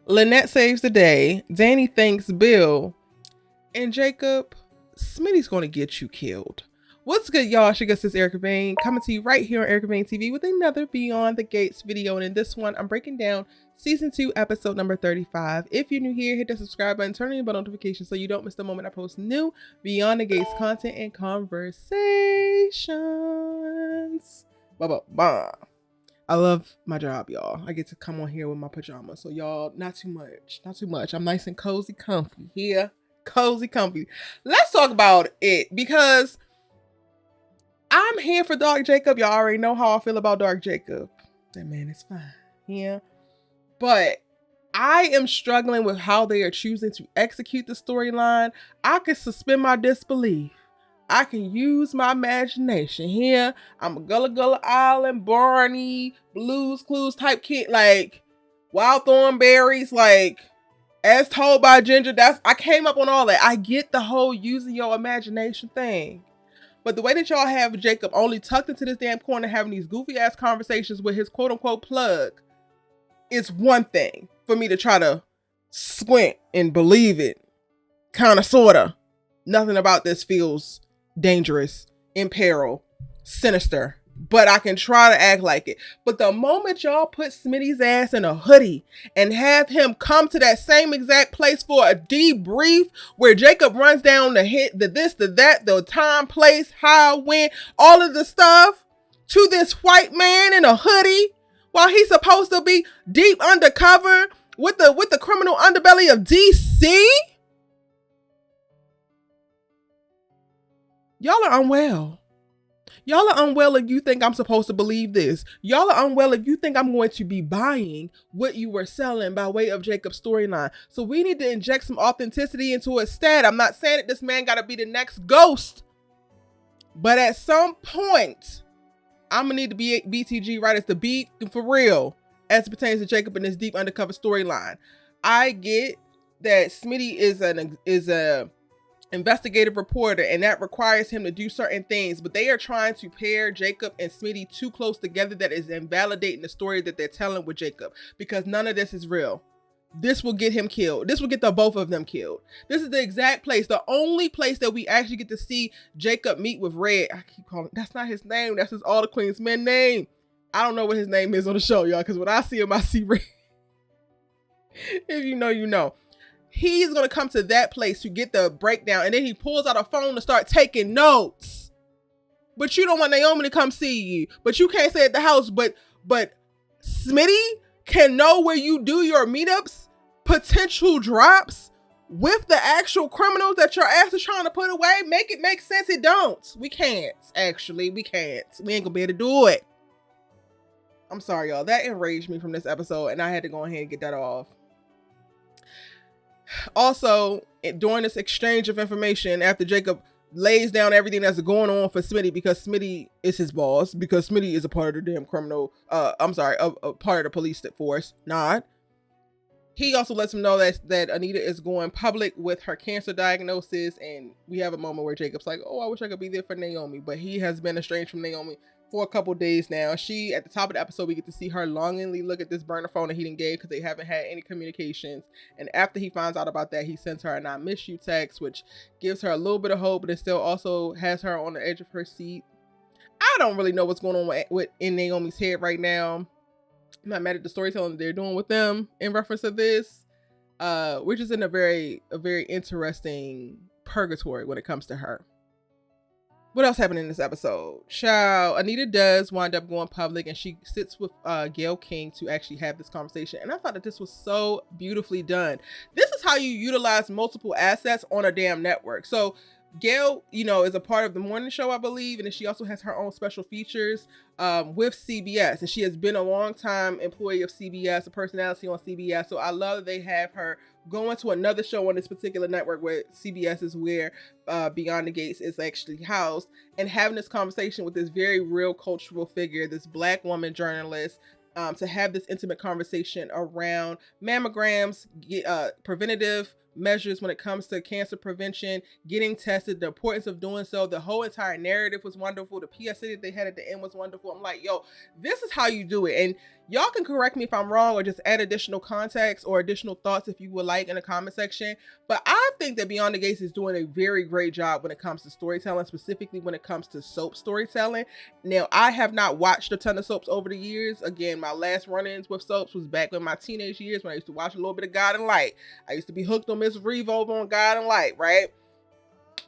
Lynette saves the day. Dani thanks Bill. And Jacob, Smitty's going to get you killed. What's good, y'all? This is Erica Vane coming to you right here on Erica Vane TV with another Beyond the Gates video. And in this one, I'm breaking down season 2, episode number 35. If you're new here, hit the subscribe button, turn on your bell notifications so you don't miss the moment I post new Beyond the Gates content and conversations. Bah. I love my job, y'all. I get to come on here with my pajamas. So y'all, not too much. I'm nice and cozy, comfy here. Cozy, comfy. Let's talk about it because I'm here for Dark Jacob. Y'all already know how I feel about Dark Jacob. That man is fine. Yeah. But I am struggling with how they are choosing to execute the storyline. I can suspend my disbelief. I can use my imagination here. I'm a Gullah Island, Barney, Blues Clues type kid, like Wild Thornberries, like as told by Ginger. I came up on all that. I get the whole using your imagination thing. But the way that y'all have Jacob only tucked into this damn corner having these goofy ass conversations with his quote unquote plug is one thing for me to try to squint and believe it. Kind of, sort of. Nothing about this feels dangerous, in peril, sinister, but I can try to act like it. But the moment y'all put Smitty's ass in a hoodie and have him come to that same exact place for a debrief where Jacob runs down the this, the that, the time, place, how, when, all of the stuff to this white man in a hoodie while he's supposed to be deep undercover with the criminal underbelly of DC. Y'all are unwell. Y'all are unwell if you think I'm supposed to believe this. Y'all are unwell if you think I'm going to be buying what you were selling by way of Jacob's storyline. So we need to inject some authenticity into his stat. I'm not saying that this man got to be the next Ghost. But at some point, I'm going to need to be BTG writers to be for real as it pertains to Jacob and this deep undercover storyline. I get that Smitty is a investigative reporter and that requires him to do certain things, but they are trying to pair Jacob and Smitty too close together. That is invalidating the story that they're telling with Jacob, because none of this is real. This will get him killed. This will get the both of them killed. This is the exact place, the only place that we actually get to see Jacob meet with Red. I keep calling, that's not his name, that's his All the Queen's Men name. I don't know what his name is on the show, y'all, because when I see him I see Red. If you know, you know. He's going to come to that place to get the breakdown, and then he pulls out a phone to start taking notes. But you don't want Naomi to come see you. But you can't stay at the house. But Smitty can know where you do your meetups, potential drops with the actual criminals that your ass is trying to put away. Make it make sense. It don't. We can't. Actually, we can't. We ain't going to be able to do it. I'm sorry, y'all. That enraged me from this episode, and I had to go ahead and get that off. Also, during this exchange of information, after Jacob lays down everything that's going on for Smitty, because Smitty is his boss, because Smitty is a part of the damn criminal, a part of the police force, not. He also lets him know that Anita is going public with her cancer diagnosis, and we have a moment where Jacob's like, oh, I wish I could be there for Naomi, but he has been estranged from Naomi for a couple days now. She, at the top of the episode, we get to see her longingly look at this burner phone that he didn't gave because they haven't had any communications. And after he finds out about that, he sends her an I miss you text, which gives her a little bit of hope, but it still also has her on the edge of her seat. I don't really know what's going on with in Naomi's head right now. I'm not mad at the storytelling that they're doing with them in reference to this, which is in a very interesting purgatory when it comes to her. What else happened in this episode? Child, Anita does wind up going public, and she sits with Gail King to actually have this conversation. And I thought that this was so beautifully done. This is how you utilize multiple assets on a damn network. So Gail, is a part of the morning show, I believe. And then she also has her own special features with CBS. And she has been a long time employee of CBS, a personality on CBS. So I love that they have her going to another show on this particular network where CBS is where Beyond the Gates is actually housed, and having this conversation with this very real cultural figure, this Black woman journalist, to have this intimate conversation around mammograms, preventative measures when it comes to cancer prevention, getting tested, the importance of doing so. The whole entire narrative was wonderful. The PSA that they had at the end was wonderful. I'm like, yo, this is how you do it. And y'all can correct me if I'm wrong or just add additional context or additional thoughts if you would like in the comment section. But I think that Beyond the Gates is doing a very great job when it comes to storytelling, specifically when it comes to soap storytelling. Now, I have not watched a ton of soaps over the years. Again, my last run-ins with soaps was back in my teenage years when I used to watch a little bit of God and Light. I used to be hooked on Miss Reeve over on God and Light, right?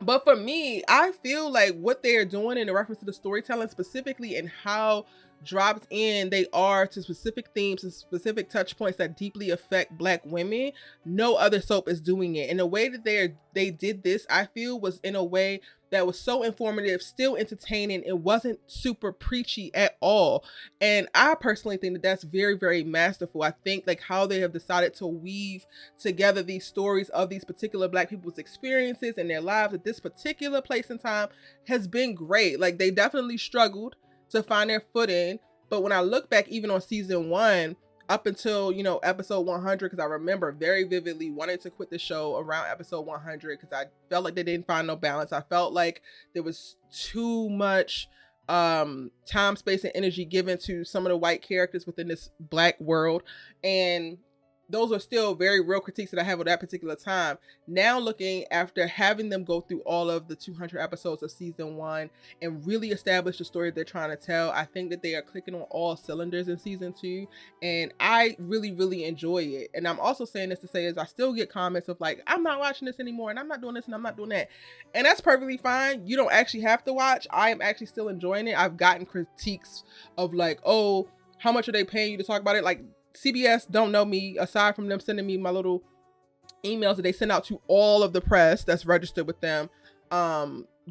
But for me, I feel like what they're doing in reference to the storytelling specifically and how dropped in they are to specific themes and specific touch points that deeply affect Black women, no other soap is doing it. And the way that they did this, I feel, was in a way that was so informative, still entertaining. It wasn't super preachy at all. And I personally think that that's very, very masterful. I think like how they have decided to weave together these stories of these particular Black people's experiences and their lives at this particular place and time has been great. Like they definitely struggled to find their footing. But when I look back even on season 1, up until, you know, episode 100, because I remember very vividly wanting to quit the show around episode 100 because I felt like they didn't find no balance. I felt like there was too much time, space, and energy given to some of the white characters within this Black world. And those are still very real critiques that I have at that particular time. Now looking after having them go through all of the 200 episodes of season 1 and really establish the story they're trying to tell, I think that they are clicking on all cylinders in season 2. And I really, really enjoy it. And I'm also saying this to say is I still get comments of like, I'm not watching this anymore and I'm not doing this and I'm not doing that. And that's perfectly fine. You don't actually have to watch. I am actually still enjoying it. I've gotten critiques of like, oh, how much are they paying you to talk about it? Like, CBS don't know me, aside from them sending me my little emails that they send out to all of the press that's registered with them,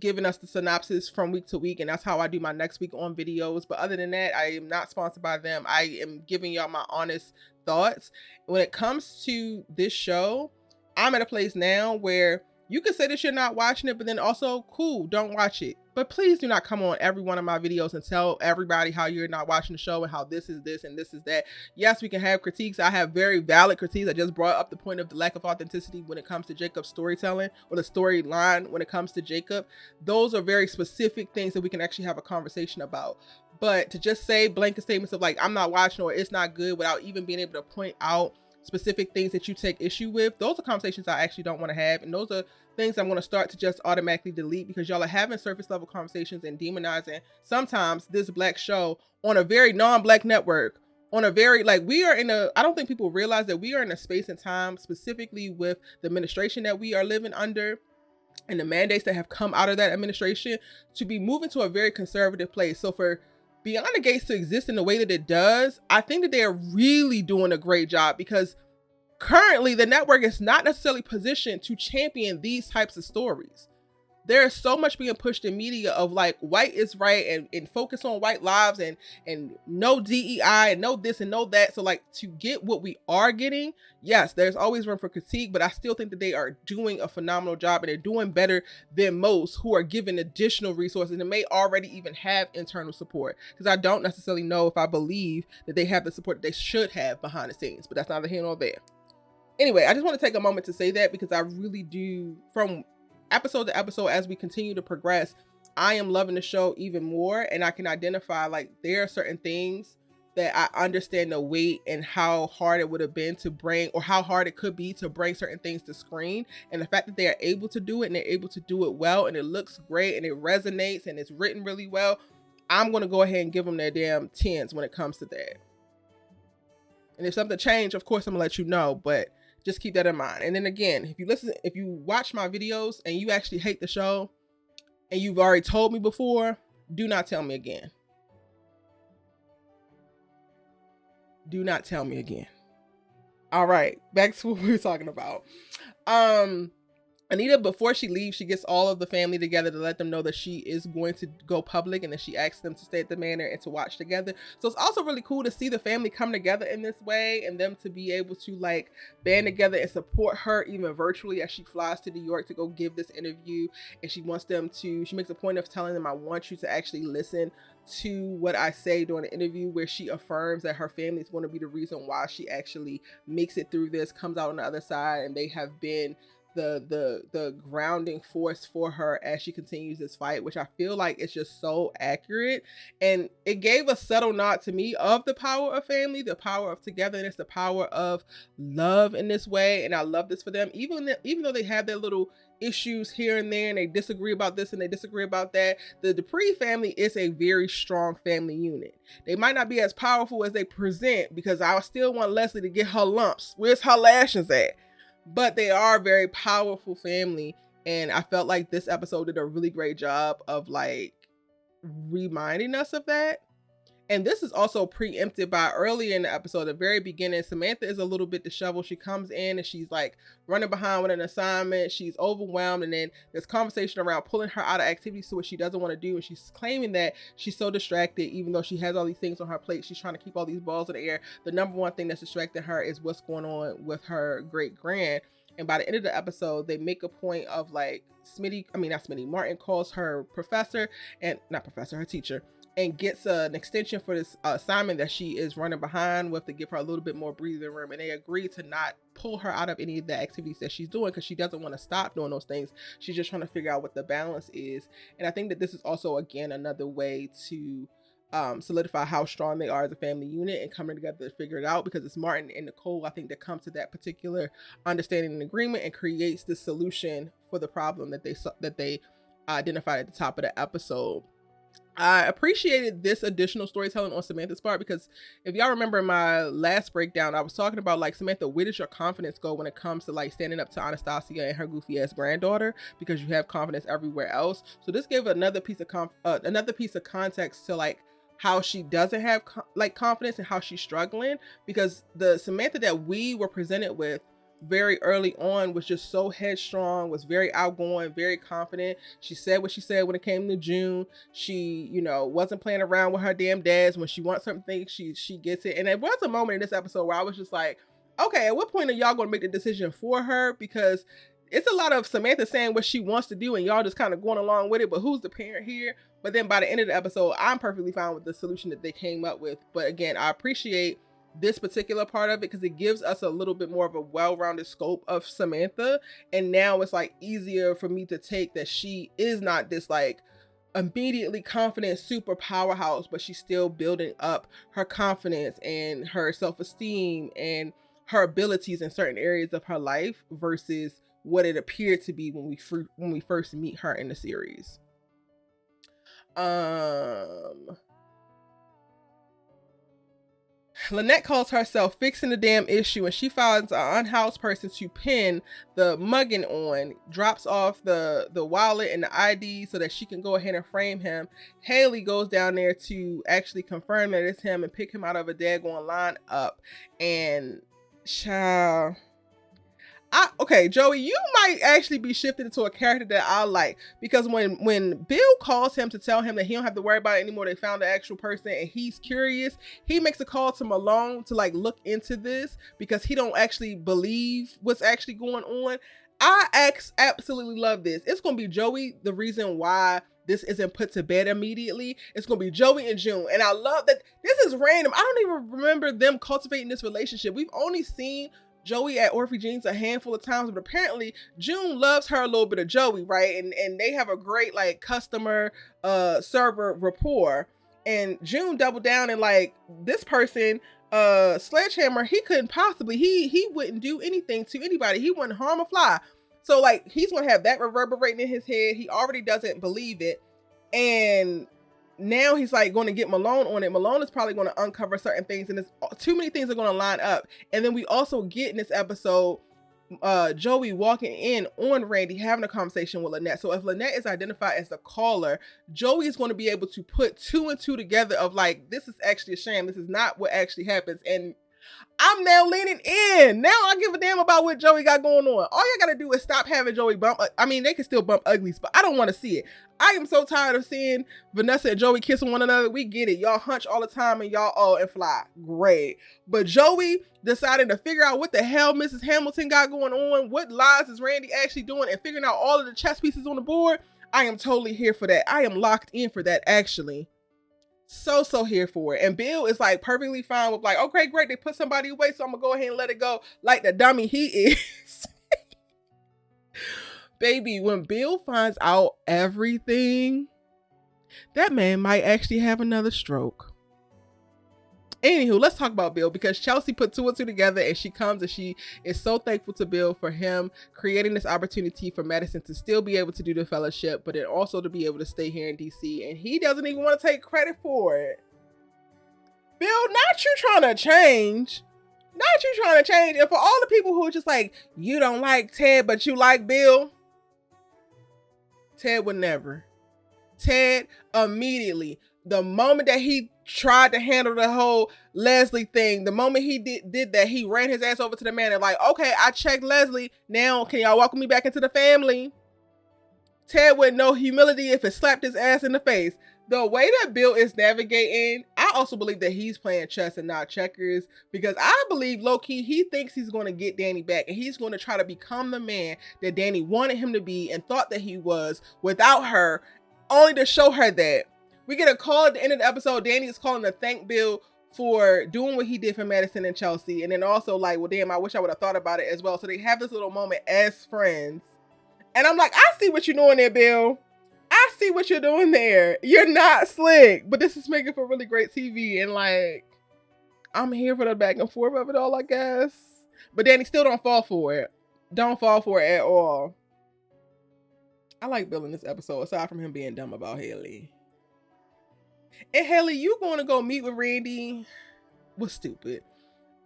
giving us the synopsis from week to week, and that's how I do my next week on videos. But other than that, I am not sponsored by them. I am giving y'all my honest thoughts. When it comes to this show, I'm at a place now where you can say that you're not watching it, but then also, cool, don't watch it. But please do not come on every one of my videos and tell everybody how you're not watching the show and how this is this and this is that. Yes, we can have critiques. I have very valid critiques. I just brought up the point of the lack of authenticity when it comes to Jacob's storytelling or the storyline when it comes to Jacob. Those are very specific things that we can actually have a conversation about. But to just say blanket statements of like, I'm not watching or it's not good without even being able to point out specific things that you take issue with, those are conversations I actually don't want to have. And those are things I'm going to start to just automatically delete because y'all are having surface level conversations and demonizing sometimes this Black show on a very non-Black network, on a very, like, we are in a, I don't think people realize that we are in a space and time specifically with the administration that we are living under and the mandates that have come out of that administration to be moving to a very conservative place. So for Beyond the Gates to exist in the way that it does, I think that they are really doing a great job because currently the network is not necessarily positioned to champion these types of stories. There's so much being pushed in media of like white is right and focus on white lives and no DEI and no this and no that. So like to get what we are getting, yes, there's always room for critique, but I still think that they are doing a phenomenal job and they're doing better than most who are given additional resources and may already even have internal support. Because I don't necessarily know if I believe that they have the support that they should have behind the scenes, but that's neither here nor there. Anyway, I just want to take a moment to say that because I really do, from episode to episode, as we continue to progress, I am loving the show even more, and I can identify like there are certain things that I understand the weight and how hard it would have been to bring, or how hard it could be to bring certain things to screen, and the fact that they are able to do it and they're able to do it well and it looks great and it resonates and it's written really well. I'm going to go ahead and give them their damn 10s when it comes to that. And if something changed, of course I'm gonna let you know, but just keep that in mind. And then again, if you watch my videos and you actually hate the show and you've already told me before, do not tell me again. Do not tell me again. All right, back to what we were talking about. Anita, before she leaves, she gets all of the family together to let them know that she is going to go public, and then she asks them to stay at the manor and to watch together. So it's also really cool to see the family come together in this way, and them to be able to like band together and support her even virtually as she flies to New York to go give this interview. And she wants them to, she makes a point of telling them, I want you to actually listen to what I say during the interview, where she affirms that her family is going to be the reason why she actually makes it through this, comes out on the other side, and they have been the grounding force for her as she continues this fight, which I feel like is just so accurate. And it gave a subtle nod to me of the power of family, the power of togetherness, the power of love in this way. And I love this for them, even though they have their little issues here and there, and they disagree about this and they disagree about that. The Dupree family is a very strong family unit. They might not be as powerful as they present, because I still want Leslie to get her lumps. Where's her lashings at? But they are a very powerful family, and I felt like this episode did a really great job of like reminding us of that. And this is also preempted by earlier in the episode, the very beginning. Samantha is a little bit disheveled. She comes in and she's like running behind with an assignment. She's overwhelmed. And then there's conversation around pulling her out of activities to what she doesn't want to do. And she's claiming that she's so distracted, even though she has all these things on her plate. She's trying to keep all these balls in the air. The number one thing that's distracting her is what's going on with her great grand. And by the end of the episode, they make a point of like Martin calls her professor, and not professor, her teacher, and gets an extension for this assignment that she is running behind with, to give her a little bit more breathing room. And they agree to not pull her out of any of the activities that she's doing, because she doesn't want to stop doing those things. She's just trying to figure out what the balance is. And I think that this is also, again, another way to solidify how strong they are as a family unit and coming together to figure it out, because it's Martin and Nicole, I think, that come to that particular understanding and agreement and creates the solution for the problem that they identified at the top of the episode. I appreciated this additional storytelling on Samantha's part, because if y'all remember my last breakdown, I was talking about like, Samantha, where does your confidence go when it comes to like standing up to Anastasia and her goofy ass granddaughter, because you have confidence everywhere else. So this gave another piece of context to like how she doesn't have confidence and how she's struggling, because the Samantha that we were presented with very early on was just so headstrong, was very outgoing, very confident. She said what she said when it came to June. She, wasn't playing around with her damn dads. When she wants something, she gets it. And there was a moment in this episode where I was just like, okay, at what point are y'all going to make the decision for her? Because it's a lot of Samantha saying what she wants to do and y'all just kind of going along with it, but who's the parent here? But then by the end of the episode, I'm perfectly fine with the solution that they came up with. But again, I appreciate this particular part of it, because it gives us a little bit more of a well-rounded scope of Samantha. And now it's like easier for me to take that she is not this like immediately confident super powerhouse, but she's still building up her confidence and her self-esteem and her abilities in certain areas of her life versus what it appeared to be when we first meet her in the series. Lynette calls herself fixing the damn issue, and she finds an unhoused person to pin the mugging on, drops off the wallet and the ID so that she can go ahead and frame him. Haley goes down there to actually confirm that it's him and pick him out of a daggone lineup. And child, okay, Joey, you might actually be shifted into a character that I like, because when Bill calls him to tell him that he don't have to worry about it anymore, they found the actual person, and he's curious, he makes a call to Malone to like look into this because he don't actually believe what's actually going on. I absolutely love this. It's gonna be Joey the reason why this isn't put to bed immediately. It's gonna be Joey and June, and I love that. This is random. I don't even remember them cultivating this relationship. We've only seen Joey at Orphe Jeans a handful of times, but apparently June loves her a little bit of Joey, right? And they have a great like customer server rapport. And June doubled down and like, this person, Sledgehammer, he couldn't possibly, he wouldn't do anything to anybody. He wouldn't harm a fly. So like, he's gonna have that reverberating in his head. He already doesn't believe it. And now he's like going to get Malone on it. Malone is probably going to uncover certain things, and too many things are going to line up. And then we also get in this episode Joey walking in on Randy having a conversation with Lynette. So if Lynette is identified as the caller, Joey is going to be able to put two and two together of like, this is actually a shame. This is not what actually happens. And I'm now leaning in. Now I give a damn about what Joey got going on. All you gotta do is stop having Joey bump. I mean, they can still bump uglies, but I don't want to see it. I am so tired of seeing Vanessa and Joey kissing one another. We get it. Y'all hunch all the time and y'all and fly. Great. But Joey decided to figure out what the hell Mrs. Hamilton got going on. What lies is Randy actually doing, and figuring out all of the chess pieces on the board. I am totally here for that. I am locked in for that, actually. So here for it. And Bill is like perfectly fine with like, okay, great, they put somebody away, so I'm gonna go ahead and let it go like the dummy he is. Baby, when Bill finds out everything, that man might actually have another stroke. Anywho, let's talk about Bill, because Chelsea put two and two together, and she comes and she is so thankful to Bill for him creating this opportunity for Madison to still be able to do the fellowship, but then also to be able to stay here in DC. And he doesn't even want to take credit for it. Bill, not you trying to change. Not you trying to change. And for all the people who are just like, you don't like Ted, but you like Bill. Ted would never. Ted immediately, the moment that he tried to handle the whole Leslie thing, the moment he did that, he ran his ass over to the man and like, okay, I checked Leslie. Now, can y'all welcome me back into the family? Ted with no humility if it slapped his ass in the face. The way that Bill is navigating, I also believe that he's playing chess and not checkers, because I believe low-key he thinks he's going to get Dani back, and he's going to try to become the man that Dani wanted him to be and thought that he was without her, only to show her that. We get a call at the end of the episode. Dani is calling to thank Bill for doing what he did for Madison and Chelsea. And then also like, well, damn, I wish I would have thought about it as well. So they have this little moment as friends. And I'm like, I see what you're doing there, Bill. I see what you're doing there. You're not slick, but this is making for really great TV. And like, I'm here for the back and forth of it all, I guess. But Dani still don't fall for it. Don't fall for it at all. I like Bill in this episode, aside from him being dumb about Haley. And Haley, you going to go meet with Randy was stupid.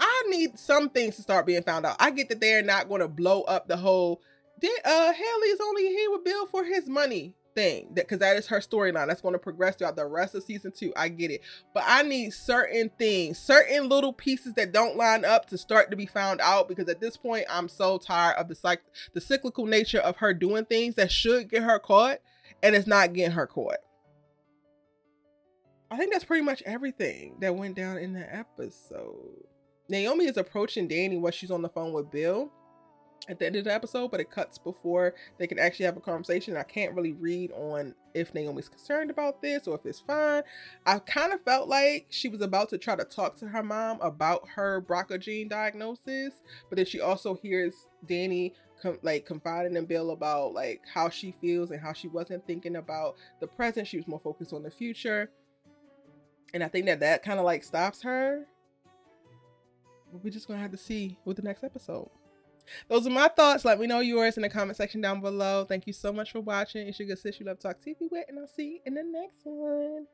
I need some things to start being found out. I get that they're not going to blow up the whole, Haley is only here with Bill for his money thing, because that is her storyline. That's going to progress throughout the rest of season 2. I get it. But I need certain things, certain little pieces that don't line up to start to be found out, because at this point, I'm so tired of the cyclical nature of her doing things that should get her caught, and it's not getting her caught. I think that's pretty much everything that went down in the episode. Naomi is approaching Dani while she's on the phone with Bill at the end of the episode, but it cuts before they can actually have a conversation. I can't really read on if Naomi's concerned about this or if it's fine. I kind of felt like she was about to try to talk to her mom about her BRCA gene diagnosis, but then she also hears Dani confiding in Bill about like how she feels and how she wasn't thinking about the present. She was more focused on the future. And I think that kind of like stops her. But we're just going to have to see with the next episode. Those are my thoughts. Let me know yours in the comment section down below. Thank you so much for watching. It's your good sis, you love Talk TV with, and I'll see you in the next one.